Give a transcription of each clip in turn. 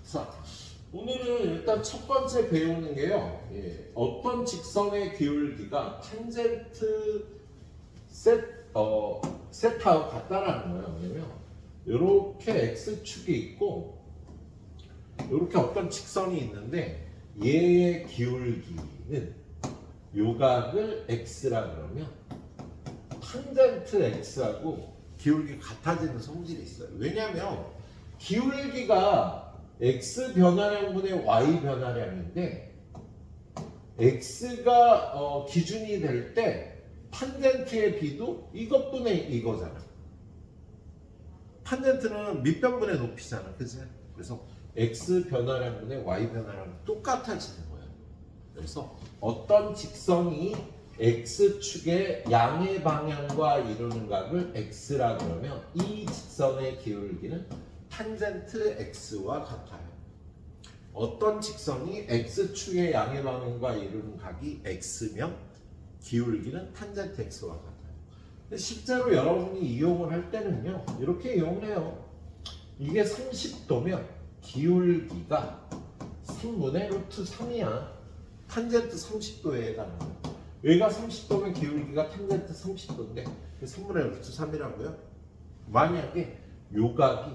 자, 오늘은 일단 첫 번째 배우는 게요. 어떤 직선의 기울기가 탄젠트 세타와 같다라는 거예요. 왜냐면 이렇게 x축이 있고 이렇게 어떤 직선이 있는데 얘의 기울기는 요각을 x라 그러면 탄젠트 x하고 기울기 같아지는 성질이 있어요. 왜냐면 기울기가 x 변화량분의 y 변화량인데 x가 기준이 될 때 탄젠트의 비도 이것분의 이거잖아. 탄젠트는 밑변분의 높이잖아, 그치? 그래서 x 변화량분의 y 변화량 똑같아지는 거예요. 그래서 어떤 직선이 x축의 양의 방향과 이루는 각을 x라 그러면 이 직선의 기울기는 탄젠트 x와 같아요. 어떤 직선이 x축의 양의 방향과 이루는 각이 x면 기울기는 탄젠트 x와 같아요. 근데 실제로 여러분이 이용을 할 때는요, 이렇게 이용을 해요. 이게 30도면 기울기가 3분의 루트 3이야. 탄젠트 30도에 해당하는. 얘가 30도면 기울기가 탄젠트 30도인데 3분의 루트 3이라고요? 만약에 요각이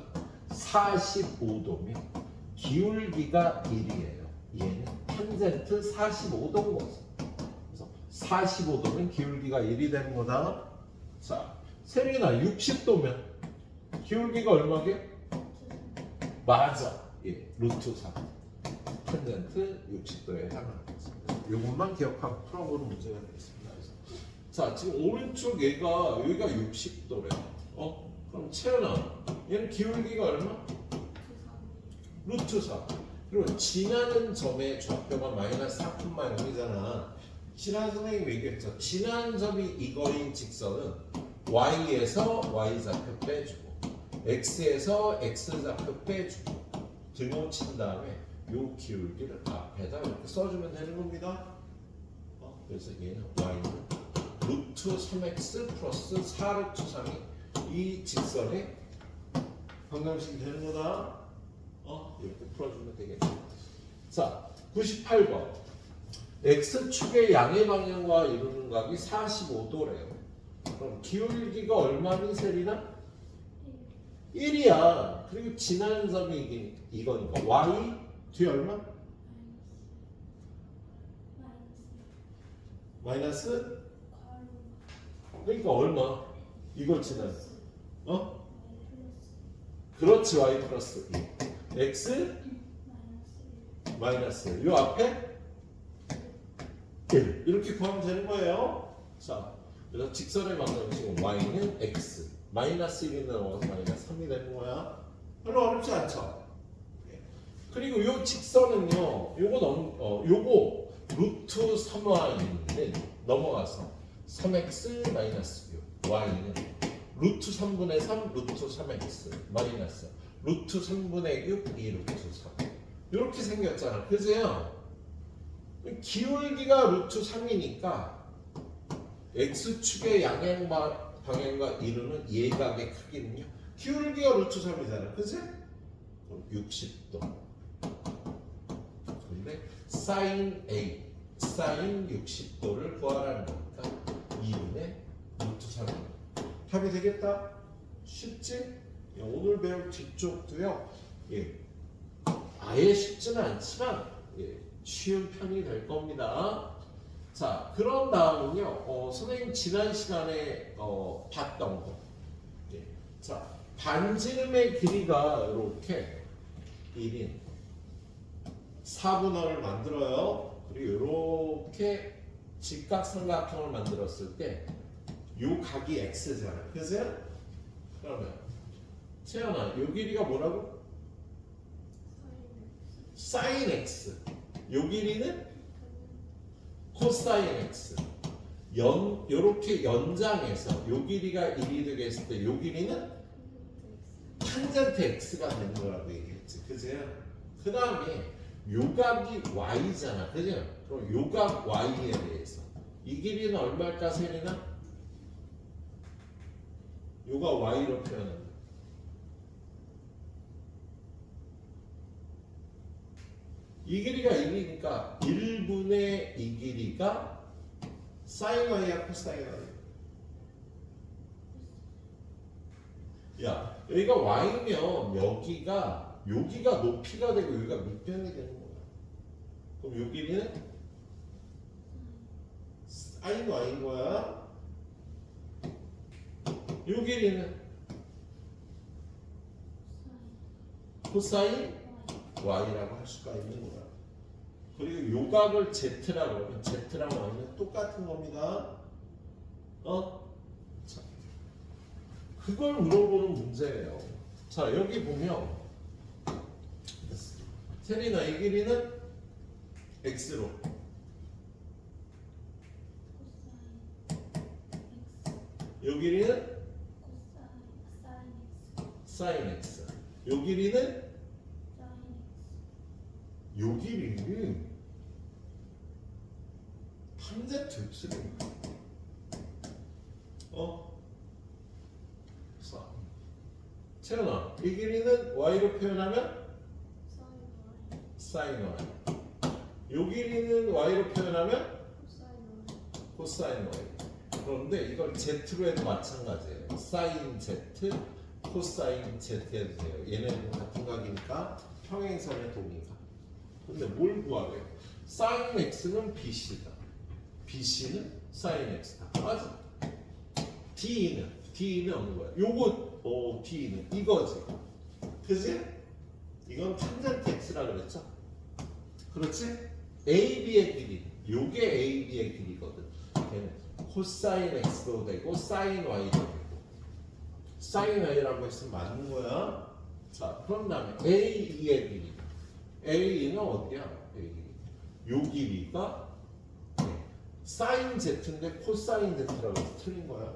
45도면 기울기가 1이에요. 얘는 탄젠트 45도인 거죠. 그래서 45도면 기울기가 1이 되는 거다. 자, 세리나 60도면 기울기가 얼마게? 맞아. 루트 3. 탄젠트 60도에 해당하는 거죠. 이것만 기억하고 풀어보는 문제가 되겠습니다. 그래서 자, 지금 오른쪽 여기가 60도래요. 그럼 채연아, 얘는 기울기가 얼마? 루트 4. 그리고 지나는 점의 좌표가 마이너스 4,0이잖아. 지난 선생님이 얘기했죠. 지난 점이 이거인 직선은 y에서 y좌표 빼주고 x에서 x좌표 빼주고 등호친 다음에 요 기울기를 앞에다 이렇게 써주면 되는 겁니다. 그래서 얘는 y는 루트 3x 플러스 4루트 3이 이 직선의 방정식이 되는 거다. 이렇게 풀어주면 되겠죠. 자, 98번. x축의 양의 방향과 이루는 각이 45도래요. 그럼 기울기가 얼마니 세리나? 1이야. 그리고 지나는 점이 이거니까 y 뒤에 얼마? 마이너스? 그러니까 얼마? 이걸 지나는 그렇지. y 플러스 2 x 마이너스 요 앞에 1 이렇게 구하면 되는 거예요. 자, 그래서 직선의 방정식은 y는 x 마이너스 1이 넘어가서 마이너스 3이 되는 거야. 별로 어렵지 않죠? 그리고 요 직선은요, 요거 루트 3y는 넘어가서 3x 마이너스 6 y는 루트 3분의 3 루트 3x 마이너스 루트 3분의 6 2 루트 3 이렇게 생겼잖아. 그죠? 기울기가 루트 3이니까 x축의 양행 방향과 이루는 예각의 크기는요, 기울기가 루트 3이잖아. 그치? 그럼 60도. 근데 사인 A, 사인 60도를 구하라는 거니까 2분의 루트 3입니다. 답이 되겠다? 쉽지? 오늘 배울 뒤쪽도요, 아예 쉽지는 않지만 쉬운 편이 될 겁니다. 자, 그런 다음은요, 선생님 지난 시간에 봤던 거. 자, 반지름의 길이가 이렇게 1인 4분원을 만들어요. 그리고 이렇게 직각삼각형을 만들었을 때 요 각이 x잖아. 그죠? 그러면 채연아, 요 길이가 뭐라고? 사인 x. 요 길이는 코사인 x. 요렇게 연장해서 요 길이가 1이 되게 했을 때 요 길이는 탄젠트 x가 되는 거라고 얘기했지. 그죠? 그 다음에 요각이 y잖아. 그죠? 그럼 요각 y에 대해서 이 길이는 얼마일까 세리나? 요가 y로 표현한다. 이 길이가 1이니까 1분의 이 길이가 사인 y야 코사인 y? 야 여기가 y면 여기가 높이가 되고 여기가 밑변이 되는 거야. 그럼 요 길이는 사인 y인 거야. 요 길이는 코사인 y라고 할 수가 있는 거야. 그리고 요 각을 z라고 하면 z랑 y는 똑같은 겁니다. 자, 그걸 물어보는 문제예요. 자, 여기 보면 세린아 이 길이는 x로 요 길이는 sin x 요 길이는 요 길이는 탄젠트 x입니다. 자, 채연아 이 길이는 y로 표현하면 sin y 요 길이는 y로 표현하면 코사인 y 그런데 이걸 z로 해도 마찬가지예요. sin z 코사인 z 해도 돼요. 얘네는 같은 각이니까 평행선의 동의가. 근데 뭘 구하래요? sin x는 bc다. bc는 sin x다. 맞아. d는 없는 거야. 요거 d는 이거지. 그지? 이건 탄젠트 x라 그랬죠? 그렇지? AB의 길이. 요게 AB의 길이거든. 얘는 코사인 x도 되고 sin y도 되고. sin y라고 했으면 맞는 거야. 자, 그런 다음에 AE의 길이. A는 어디야? A. 요 길이가 sin z인데 코사인 z라고 해서 틀린 거야.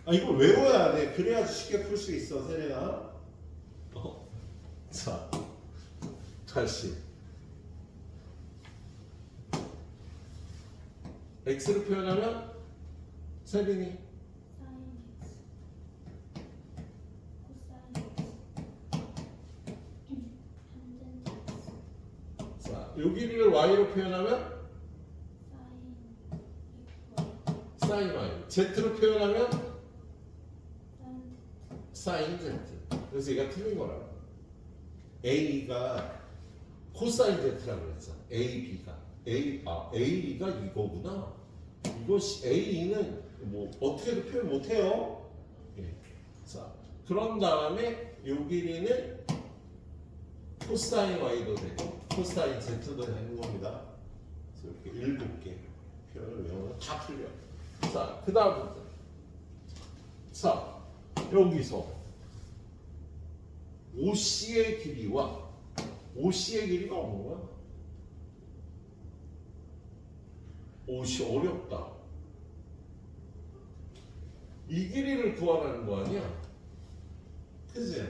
이걸 외워야 돼. 그래야지 쉽게 풀 수 있어, 세레야. 자, 다시. x로 표현하면 세린이 자, 요 길이를 y로 표현하면 sin y z로 표현하면 sin z 그래서 얘가 틀린 거라. a가 코사인 z라고 그랬잖아. a가 이거구나. 이것이 a는 뭐 어떻게도 표현 못해요. 예. 자, 그런 다음에 요 길이는 코사인 y도 되고 코사인 z도 되는 겁니다. 그래서 이렇게 7개 표현을 외우면 다 풀려. 자, 그 다음 문제. 자, 여기서 OC의 길이와 OC의 길이가 없는 거야. OC 어렵다. 이 길이를 구하라는 거 아니야? 그치?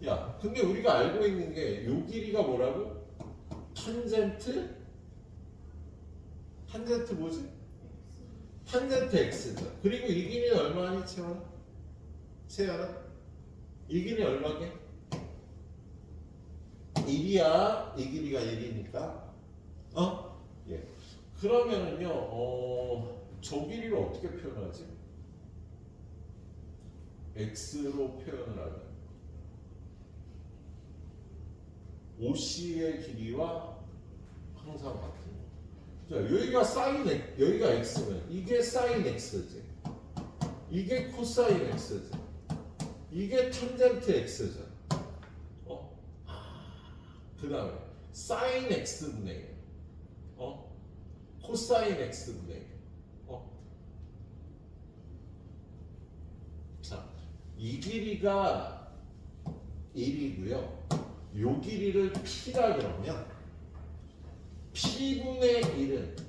야, 근데 우리가 알고 있는 게 요 길이가 뭐라고? 탄젠트 뭐지? 탄젠트 x죠. 그리고 이 길이는 얼마니, 채연아? 이 길이 얼마게? 1이야. 이 길이가 1이니까. 예. 그러면은요, 저 길이를 어떻게 표현하지? x로 표현을 하면 OC의 길이와 항상 같은 거. 자, 여기가 여기가 x면 이게 sin x지. 이게 코사인 x지. 이게 탄젠트 x죠. 그 다음에 sin x분의 1. 코사인 x분의 1. 자, 이 길이가 1이고요. 요 길이를 p라 그러면 p분의 1은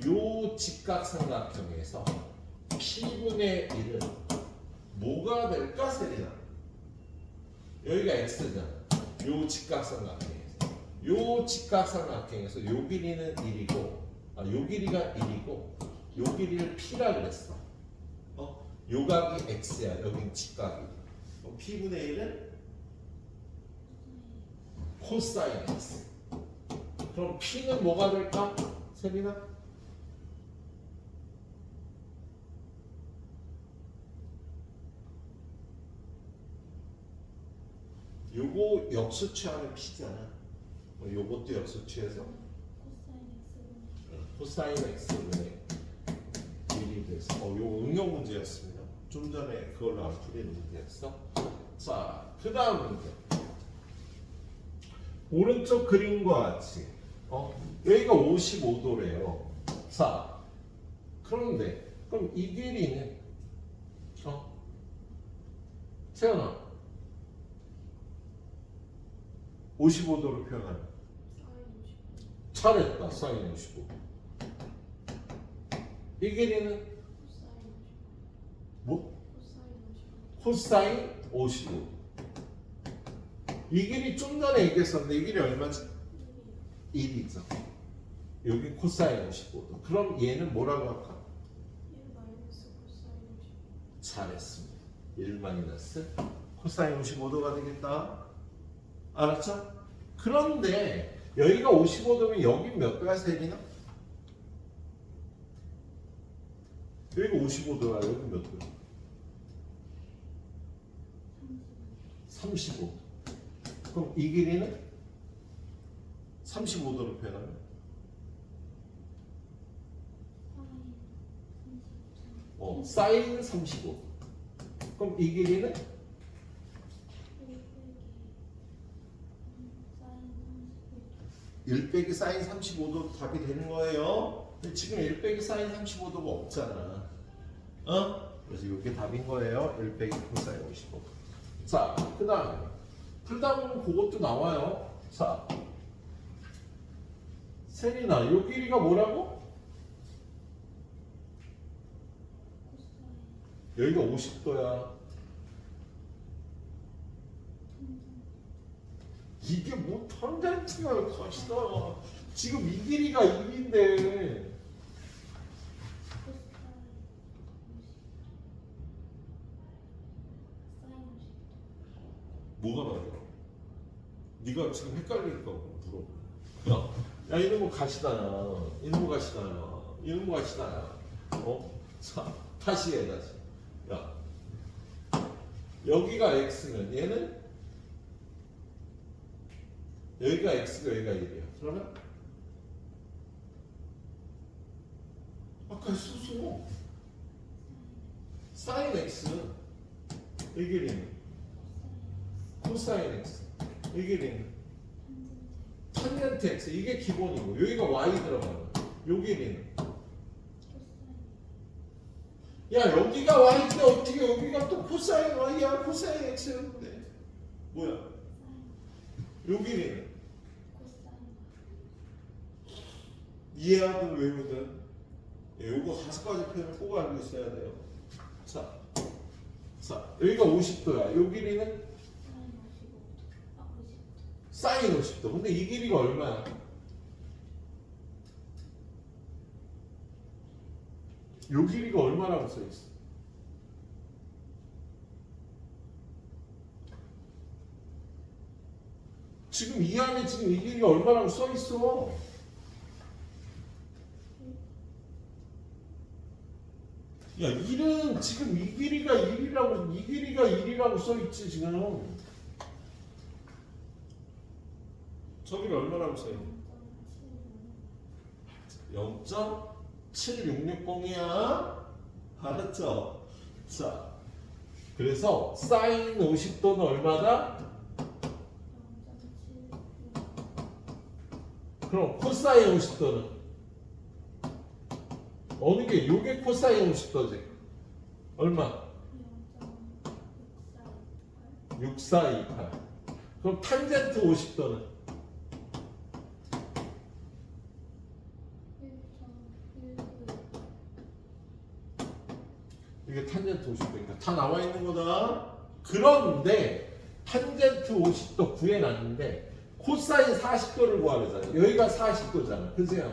요 직각삼각형에서 p분의 1은 뭐가 될까, 세리나? 여기가 x잖아. 요 직각삼각형에서 요 길이는 1이고 요 길이가 1이고 요 길이를 p라 그랬어. 요 각이 x야. 여긴 직각이. p분의 1은 코사인 x. 그럼 P는 뭐가 될까? 세빈아? 요거 역수 취하면 P잖아. 요것도 역수 취해서 코사인 x분의 1이 돼서 요거 응용 문제였습니다. 좀 전에 그걸로 안 풀리는 문제였어. 자, 그 다음 문제. 오른쪽 그림과 같이 여기가 55도래요. 자, 그런데 그럼 이 길이는 세연아 55도로 표현하면 잘했다. 사인 55. 이 길이는 뭐? 코사인 55. 이 길이 좀 전에 얘기했었는데 이 길이 얼마지? 1이죠. 여기 코사인 55도. 그럼 얘는 뭐라고 할까? 1-코사인 55. 잘했습니다. 1 마이너스 코사인 55도가 되겠다. 알았죠? 그런데 여기가 55도면 여긴 몇 배가 세리나? 여기가 55도야. 여긴 몇 배? 35. 그럼 이 길이는 35도로 표현하면? 사인 35. 그럼 이 길이는? 1 빼기 사인 35도 답이 되는 거예요. 근데 지금 1 빼기 사인 35도가 없잖아. 그래서 이게 답인 거예요. 1 빼기 코사인 55. 자, 그 다음에 풀다 보면 그것도 나와요. 자, 세린아, 요 길이가 뭐라고? 여기가 50도야. 이게 뭐 탄젠트가 것이다. 지금 이 길이가 1인데 뭐가 맞아? 네가 지금 헷갈릴까 물어봐. 야 이놈의 가시다야. 이놈의 가시다야. 이놈의 가시다야. 자, 다시 해 다시. 야, 여기가 x면 얘는 여기가 x고 여기가 1이야. 그러면 아까 수수 사인 x 이 길이는 코사인 x 이 길이는 탄젠트 x 이게 기본이고 여기가 y 들어가는 요 길이는 야 여기가 y인데 어떻게 여기가 또 코사인 y야 코사인 x였는데 뭐야 요 길이는 이해하든 외우든 요거 5가지 표현을 꼭 알고 있어야 돼요. 자, 여기가 50도야. 요 길이는 사인 50도. 근데 이 길이가 얼마야? 요 길이가 얼마라고 써 있어? 지금 이 안에 지금 이 길이가 얼마라고 써 있어? 야, 1은 지금 이 길이가 1이라고, 이 길이가 1이라고 써있지, 지금. 저기가 얼마라고 써있니? 0.7660이야. 알았죠? 자, 그래서 사인 50도는 얼마다? 그럼 코사인 50도는? 어느 게 요게 코사인 50도지? 얼마? 6428. 그럼 탄젠트 50도는? 이게 탄젠트 50도니까 다 나와 있는 거다. 그런데 탄젠트 50도 구해놨는데 코사인 40도를 구하려잖아. 여기가 40도잖아. 그죠?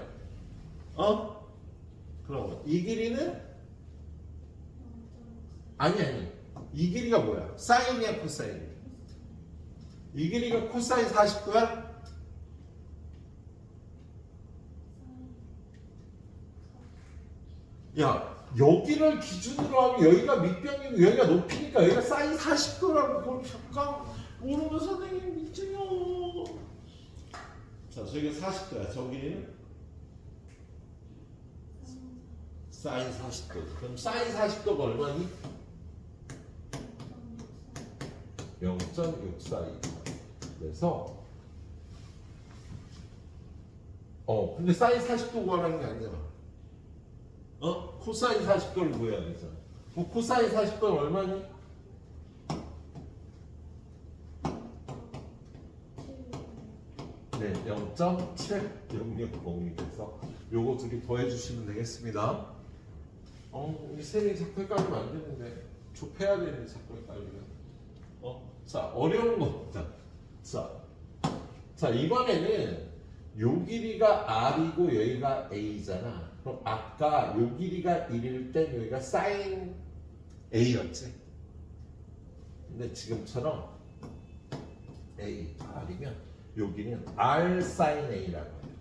그럼 이 길이는? 아니 이 길이가 뭐야? 사인이야 코사인이야? 이 길이가 코사인 40도야? 야, 여기를 기준으로 하면 여기가 밑변이고 여기가 높이니까 여기가 사인 40도라고 그걸 잠깐 모르는 선생님 있잖요. 자, 저기가 40도야. 저기는 사인 40도. 그럼 사인 40도가 얼마니? 0.642. 그래서 근데 사인 40도 구하라는 게 아니잖아. 코사인 40도를 구해야 되잖아. 그럼 코사인 40도는 얼마니? 네, 0.7660이 돼서 요거 두 개 더해주시면 되겠습니다. 이 셈이 자꾸 헷갈리면 안 되는데 좁혀야 되는데 자꾸 헷갈리면. 자, 어려운 겁니다. 자, 이번에는 요 길이가 R이고 여기가 A잖아. 그럼 아까 요 길이가 1일 땐 여기가 sin A였지. 근데 지금처럼 A, R이면 여기는 R sin A라고 해요.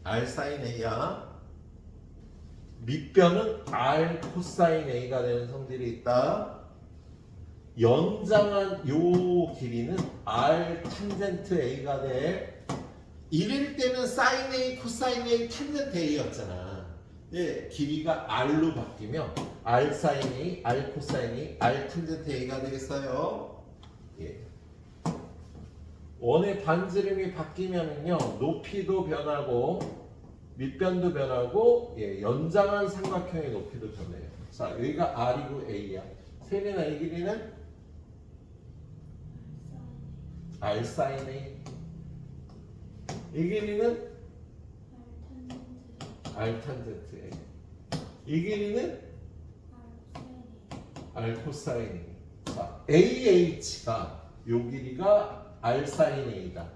R sin A야. 밑변은 R 코사인 A가 되는 성질이 있다. 연장한 요 길이는 R 탄젠트 A가 돼. 1일 때는 sin A, 코사인 A, 탄젠트 A였잖아. 예, 길이가 R로 바뀌면 R sin A, R 코사인 A, R 탄젠트 A가 되겠어요. 예. 원의 반지름이 바뀌면은요, 높이도 변하고 밑변도 변하고, 예, 연장한 삼각형의 높이도 변해요. 자, 여기가 R이고 A야. 세리나 이 길이는 R sin A. 이 길이는 R 탄젠트 A. 이 길이는 R 코사인 A. 자, AH가 요 길이가 R sin A다.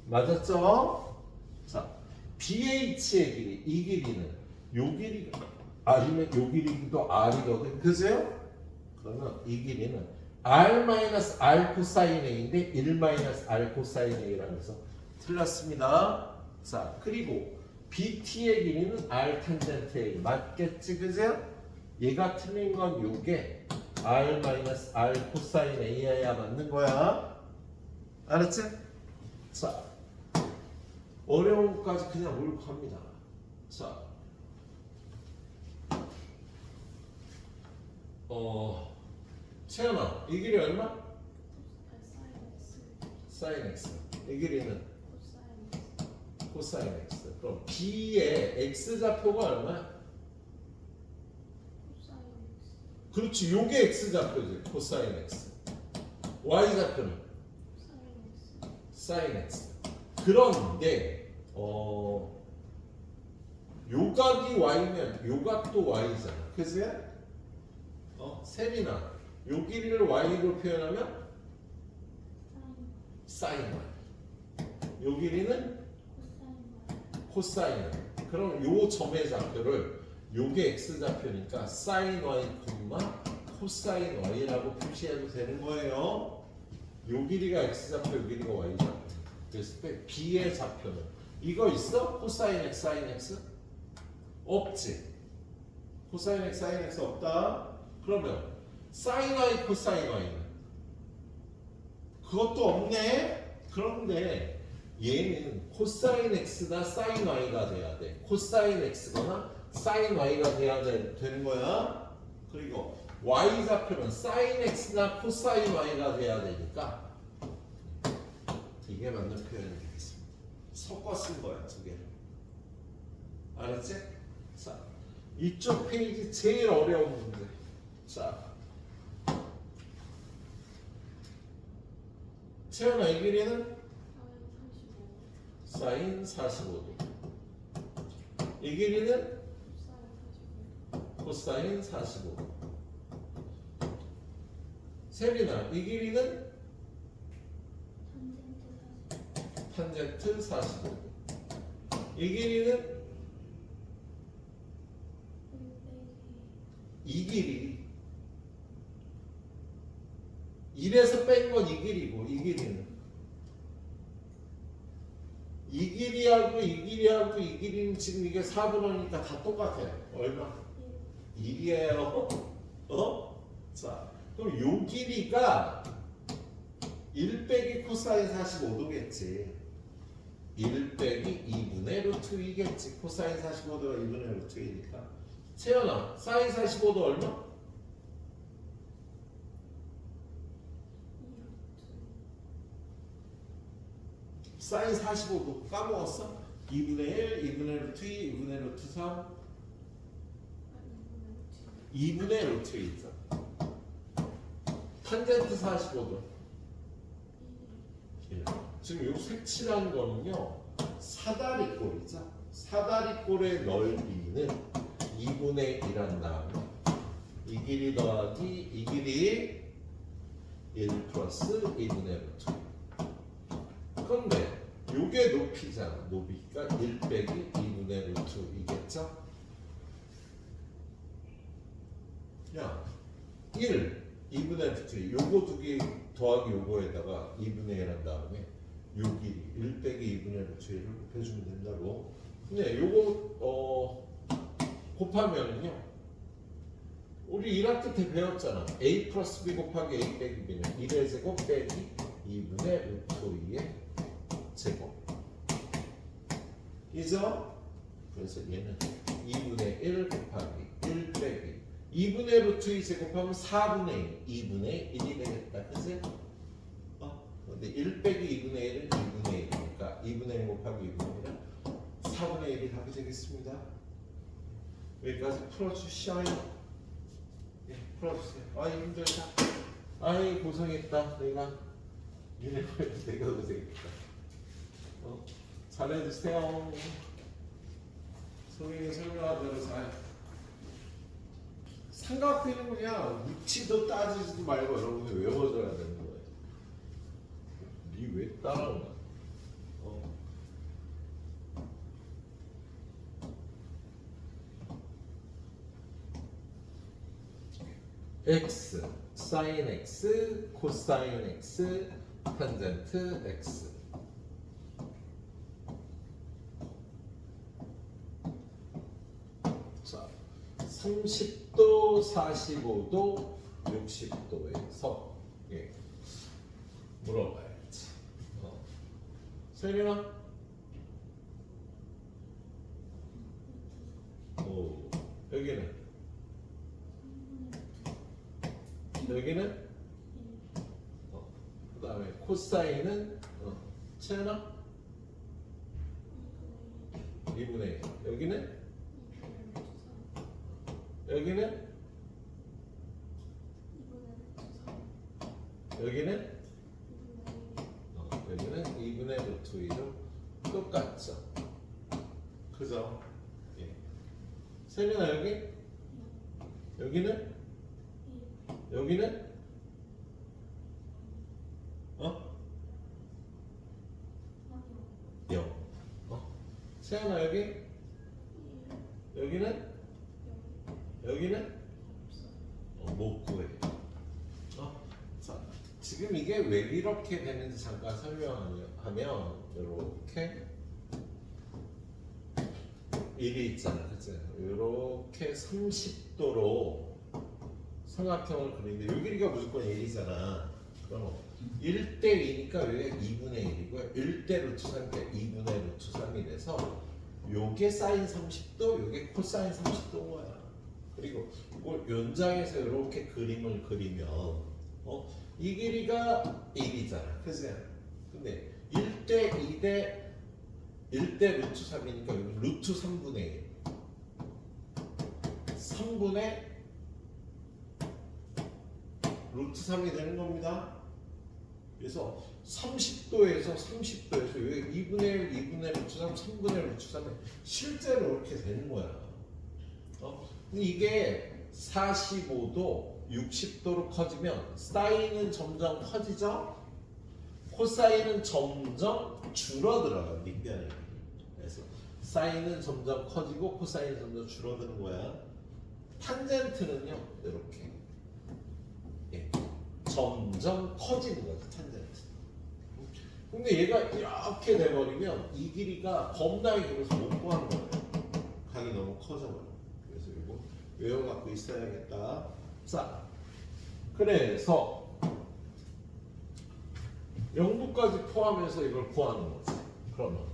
맞았죠? 자, BH의 길이, 이 길이는 요 길이가 R이면 요 길이도 R이거든. 그죠? 그러면 이 길이는 R-R 코사인 A인데 1-R 코사인 A라고 해서 틀렸습니다. 자, 그리고 BT의 길이는 R 탄젠트 A. 맞겠지? 그죠? 얘가 틀린 건 요게 R-R 코사인 A야 맞는 거야. 알았지? 자, 어려운 것까지 그냥 몰고 갑니다. 자, 채연아, 이 길이 얼마? sin x. 이 길이는 코사인 x. 그럼 B의 x좌표가 얼마야? 그렇지, 요게 x좌표지. 코사인 x. y좌표는 sin x. 그런데 요각이 y면 요각도 y잖아. 그치? 셈이나 요 길이를 y로 표현하면 sin y. 요 길이는 코사인 y. 그럼 요 점의 좌표를 요게 x좌표니까 sin y, 코사인 y라고 표시해도 되는 거예요. 요 길이가 x좌표, 요 길이가 y좌표. 그랬을 때 b의 좌표는 이거 있어? 코사인 x, sin x? 없지. 코사인 x, sin x 없다. 그러면 sin y, 코사인 y는 그것도 없네. 그런데 얘는 코사인 x나 sin y가 돼야 돼. 코사인 x거나 sin y가 돼야 되는 거야. 그리고 y 좌표는 sin x나 코사인 y가 돼야 되니까 이게 맞는 표현이 되겠습니다. 섞어 쓴 거야, 두 개를. 알았지? 자, 이쪽 페이지 제일 어려운 문제. 자, 채연아, 이 길이는 사인 45도. 이 길이는 코사인 45도. 세린아, 이 길이는 탄젠트 45도. 이 길이는 이 1에서 뺀 건 이 길이고 이 길이는 이 길이하고 이 길이하고 이 길이는 지금 이게 4분의 5니까 다 똑같아요. 얼마? 1이에요. 어? 자, 그럼 요 길이가 1 빼기 코사인 45도겠지. 1 빼기 2분의 루트 2겠지. 코사인 45도가 2분의 루트 2니까. 채연아, 사인 45도 얼마? 사인 45도 까먹었어? 2분의 1, 2분의 루트 2, 2분의 루트 3 2분의 루트 2 있잖아. 탄젠트 45도 1. 지금 요 색칠한 거는요 사다리꼴이죠. 사다리꼴의 넓이는 2분의 1한 다음에 이 길이 더하기 이 길이 1 플러스 2분의 루트. 그런데 요게 높이잖아. 높이가 1 빼기 2분의 루트 이겠죠? 야, 1, 2분의 루트 2. 요거 두 개 더하기 요거에다가 2분의 1 한 다음에 요 길이 1 빼기 2분의 루트 1을 곱해주면 된다고. 근데 요거 곱하면은요 우리 1학기 때 배웠잖아. a 플러스 b 곱하기 a 빼기 b는 1의 제곱 빼기 2분의 루트 2의 제곱 이죠? 그래서 얘는 2분의 1 곱하기 1 빼기 2분의 루트 2 제곱하면 4분의 1 2분의 1이 되겠다. 그치? 근데 1 빼기 2분의 1은 2분의 1이니까 2분의 1 곱하기 2분의 1은 4분의 1이 답이 되겠습니다. 여기까지 풀어주시오요. 예, 풀어주세요. 아이 힘들다. 아이 고생했다. 내가 고생했다. 잘해주세요. 선생님이 설명한 대로 잘. 삼각비는 그냥 묻지도 따지지도 말고 여러분이 외워줘야 되는 거예요. 니 왜 따라오나? x, sin x, 코사인 x, 탄젠트 x. 자, 30도, 45도, 60도에서 예, 물어봐야지. 세린아? 오, 여기는? 여기는? 그 다음에 코사인은? 채연아? 2분의 1. 여기는? 여기는? 여기는? 여기는 2분의 루트 2로 똑같죠. 그죠? 예. 세린아 여기? 여기는? 여기는? 영. 세연아 여기? 여기는? 여기는? 못 구해. 자, 지금 이게 왜 이렇게 되는지 잠깐 설명하면 이렇게 일이 있잖아, 그치? 이렇게 30도로 삼각형을 그리는데 이 길이가 무조건 1이잖아. 그럼 1대 2니까 여기가 2분의 1이고요. 1대 루트 3대 2분의 루트 3이 돼서 요게 사인 30도, 요게 코사인 30도인 거야. 그리고 이걸 연장해서 이렇게 그림을 그리면 이 길이가 1이잖아. 그치? 근데 1대 2대 1대 루트 3이니까 여기 루트 3분의 1 3분의 루트 3이 되는 겁니다. 그래서 30도에서 여기 2분의 1, 2분의 루트 3, 3분의 루트 3이 실제로 이렇게 되는 거야. 근데 이게 45도, 60도로 커지면 사인은 점점 커지죠? 코사인은 점점 줄어들어요. 닉변이. 그래서 사인은 점점 커지고 코사인은 점점 줄어드는 거야. 탄젠트는요, 이렇게. 예. 점점 커지는 거지 탄젠트. 근데 얘가 이렇게 돼버리면 이 길이가 겁나게 길어서 못 구하는 거예요. 각이 너무 커져버려. 그래서 이거 외워갖고 있어야겠다. 자, 그래서 0도까지 포함해서 이걸 구하는 거지. 그러면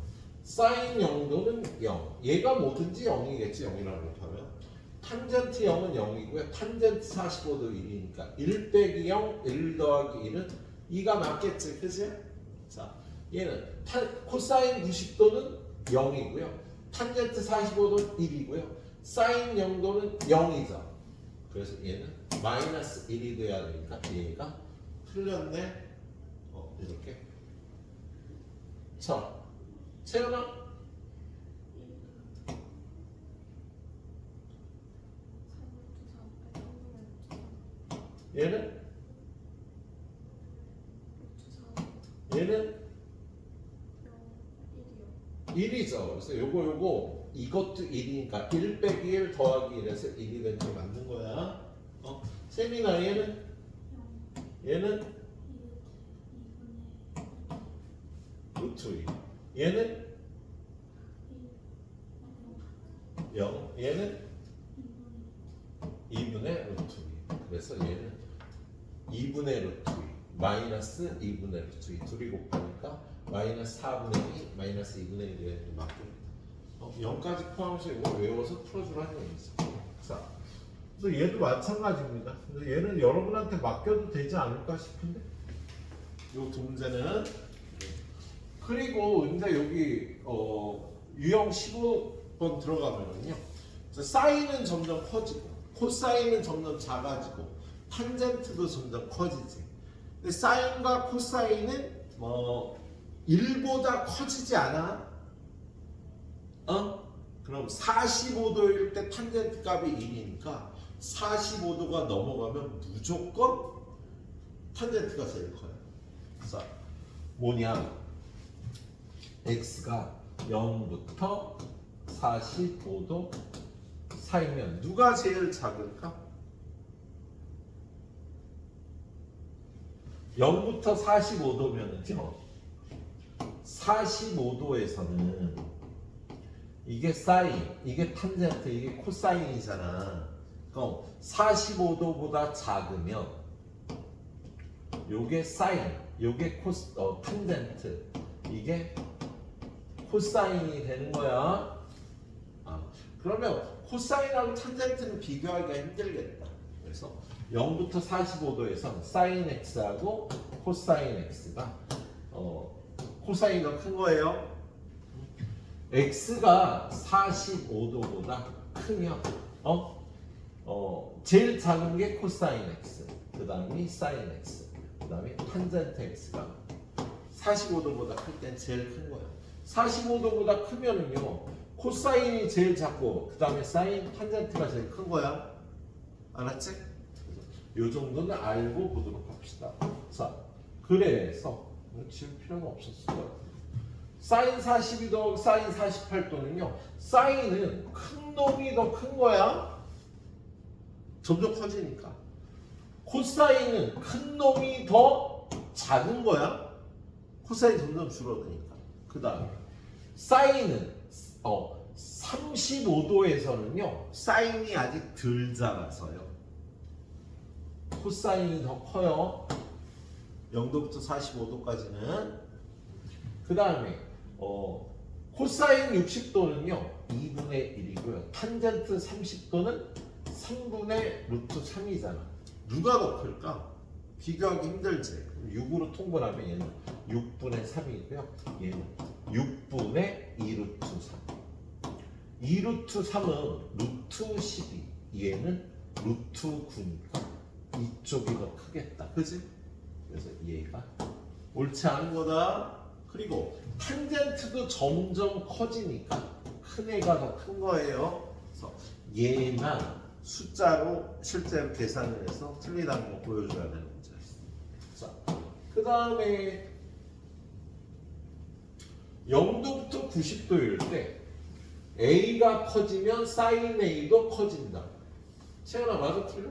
사인 0도는 0. 얘가 뭐든지 0이겠지. 0이라고 하면 탄젠트 0은 0이고요. 탄젠트 45도 1이니까 1 빼기 0, 1 더하기 1은 2가 맞겠지. 그치? 자, 얘는 코사인 90도는 0이고요. 탄젠트 45도는 1이고요. 사인 0도는 0이죠. 그래서 얘는 마이너스 1이 돼야 되니까 얘가 틀렸네. 이렇게. 자, 채연아. 얘는? 얘는? 1이죠. 그래서 요거 이것도 1이니까 1 빼기 1 더하기 1에서 1이 된 게 맞는 거야. 세민아 얘는? 얘는? 루트 2. 얘는? 0. 얘는? 2분의 루트 2. 그래서 얘는 2분의 루트 2. 마이너스 2분의 루트 2. 둘이 곱하니까 마이너스 4분의 2, 마이너스 2분의 1이 맞게. 0까지 포함해서 이거 외워서 풀어주라는 얘기죠. 자, 그래서 얘도 마찬가지입니다. 근데 얘는 여러분한테 맡겨도 되지 않을까 싶은데? 요 두 문제는. 그리고 근데 여기 유형 15번 들어가면은요. 사인은 점점 커지고 코사인은 점점 작아지고 탄젠트도 점점 커지지. 근데 사인과 코사인은 1보다 커지지 않아? 그럼 45도일 때 탄젠트 값이 1이니까 45도가 넘어가면 무조건 탄젠트가 제일 커요. 자, 뭐냐? x가 0부터 45도 사이면 누가 제일 작을까? 0부터 45도면은요. 45도에서는 이게 사인, 이게 탄젠트, 이게 코사인이잖아. 그럼 45도보다 작으면 요게 사인, 요게 탄젠트, 이게 코사인이 되는 거야. 그러면 코사인하고 탄젠트는 비교하기가 힘들겠다. 그래서 0부터 45도에선 사인 x하고 코사인 x가 코사인이 더 큰 거예요. x가 45도보다 크면 제일 작은 게 코사인 x, 그 다음이 사인 x, 그 다음에 탄젠트 x가 45도보다 클 땐 제일 큰 거예요. 45도보다 크면은요 코사인이 제일 작고 그 다음에 사인, 탄젠트가 제일 큰 거야. 알았지? 요 정도는 알고 보도록 합시다. 자, 그래서 지울 필요가 없었을 거야. 사인 42도, 사인 48도는요 사인은 큰 놈이 더 큰 거야. 점점 커지니까. 코사인은 큰 놈이 더 작은 거야. 코사인이 점점 줄어드니까. 그 다음에 사인은 35도에서는요 사인이 아직 덜 작아서요 코사인이 더 커요. 0도부터 45도까지는. 그 다음에 코사인 60도는요 2분의 1이고요 탄젠트 30도는 3분의 루트 3이잖아. 누가 더 클까? 비교하기 힘들지. 6으로 통분하면 얘는 6분의 3이고요 얘는 6분의 2루트 3. 2루트 3은 루트 12, 얘는 루트 9니까 이쪽이 더 크겠다. 그지? 그래서 얘가 옳지 않은 거다. 그리고 탄젠트도 점점 커지니까 큰 애가 더 큰 거예요. 그래서 얘만 숫자로 실제로 계산을 해서 틀리다는 거 보여줘야 되는 문제였어. 자, 그 다음에 0도부터 90도일 때 A가 커지면 사인 A도 커진다. 채연아 맞아 틀려?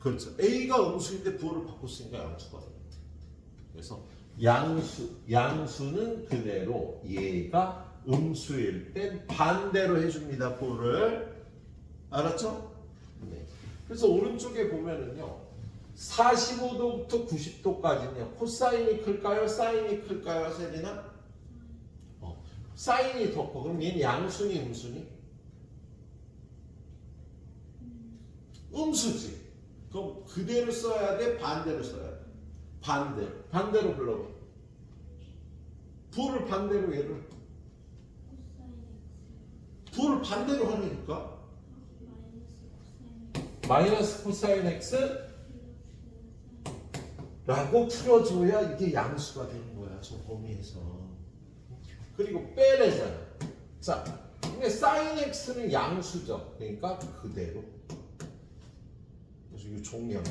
그렇죠. A가 음수인데 부호를 바꿨으니까 양수가 돼요. 그래서 양수는 그대로 얘가 음수일 땐 반대로 해줍니다. 부호를. 알았죠? 네. 그래서 오른쪽에 보면은요. 45도부터 90도까지는요. 코사인이 클까요? 사인이 클까요? 세리나? 사인이 더 커. 그럼 얘는 양수니 음수니? 음수지. 그럼 그대로 써야 돼? 반대로 써야 돼? 반대로 불러봐. 부호를 반대로 얘를. 부호를 반대로 하니까 마이너스 코사인 x 라고 풀어줘야 이게 양수가 되는 거야. 저 범위에서. 그리고 빼내잖아. 자, 근데 사인 x는 양수죠. 그러니까 그대로. 그래서 이 종량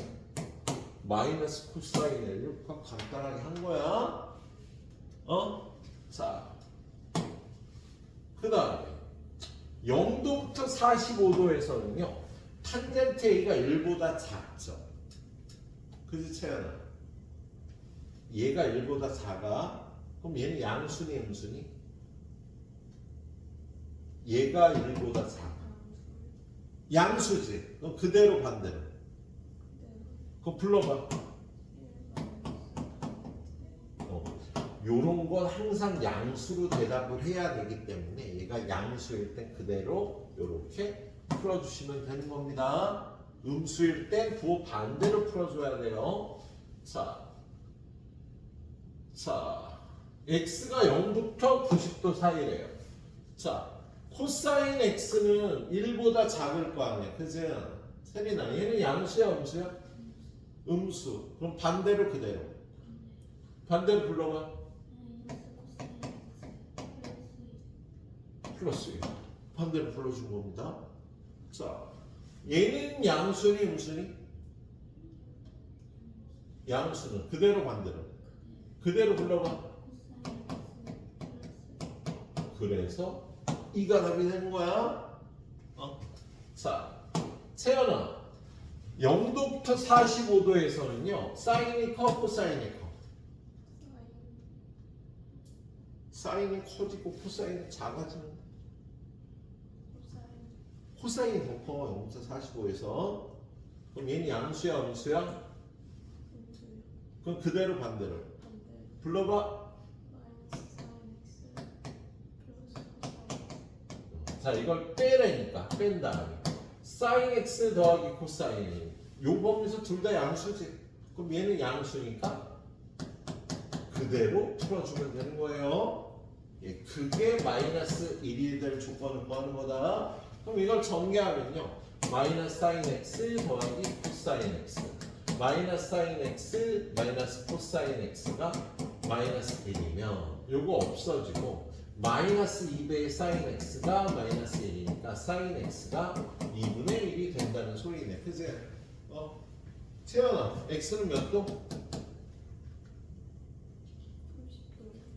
마이너스 코사인 L 간단하게 한 거야. 자, 그 다음에 0도부터 45도에서는요. 탄젠트 A가 1보다 작죠. 그지 채연아? 얘가 1보다 작아. 그럼 얘는 양수니 음수니? 얘가 1보다 작아. 양수지. 그럼 그대로 반대로. 그거 불러봐. 요런 건 항상 양수로 대답을 해야 되기 때문에 얘가 양수일 땐 그대로 요렇게 풀어주시면 되는 겁니다. 음수일 땐 부호 반대로 풀어줘야 돼요. 자, x가 0부터 90도 사이래요. 자, 코사인 x는 1보다 작을 거 아니야. 그지? 세린아, 얘는 양수야, 음수야? 음수. 그럼 반대로 그대로. 반대로 불러봐. 플러스 1. 반대로 불러준 겁니다. 자, 얘는 양수니 음수니? 양수는 그대로 반대로. 그대로 불러봐. 그래서 이가 답이 되는 거야. 자, 채연아. 0도부터 45도에서는요. 사인이 커, 코사인이 커. 사인이 커지고 코사인이 작아지는. 코사인이 더 커. 0부터 45에서. 그럼 얘는 양수야, 음수야? 그럼 그대로 반대로. 불러봐. 자, 이걸 빼라니까. 뺀 다음에 사인 x 더하기 코사인. 요 범위에서 둘 다 양수지. 그럼 얘는 양수니까 그대로 풀어주면 되는 거예요. 예, 그게 마이너스 1이 될 조건을 구하는 거다. 그럼 이걸 정리하면요. 마이너스 사인 x 더하기 코사인 x. 마이너스 사인 x 마이너스 코사인 x가 마이너스 1이면 요거 없어지고 마이너스 2배의 사인 x가 마이너스 1이니까 사인 x가 2분의 1이 된다는 소리네. 그치? 채연아, x는 몇 도?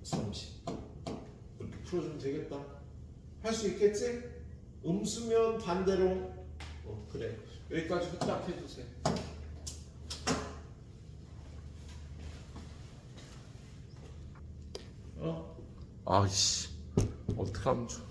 30. 이렇게 풀어주면 되겠다. 할 수 있겠지? 음수면 반대로. 그래. 여기까지 후딱 해주세요. 아이씨, 어떡하면 좋아.